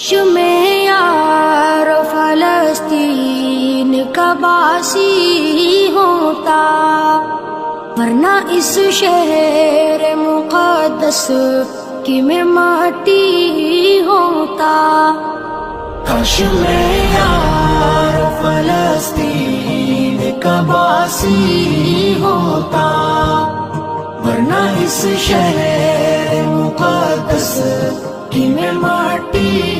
میں یار فلسطین کا باسی ہوتا، ورنہ اس شہر مقدس کی میں ماٹی ہوتا۔ کاش میں یار فلسطین کا باسی ہوتا، ورنہ اس شہر مقدس کی میں ماٹی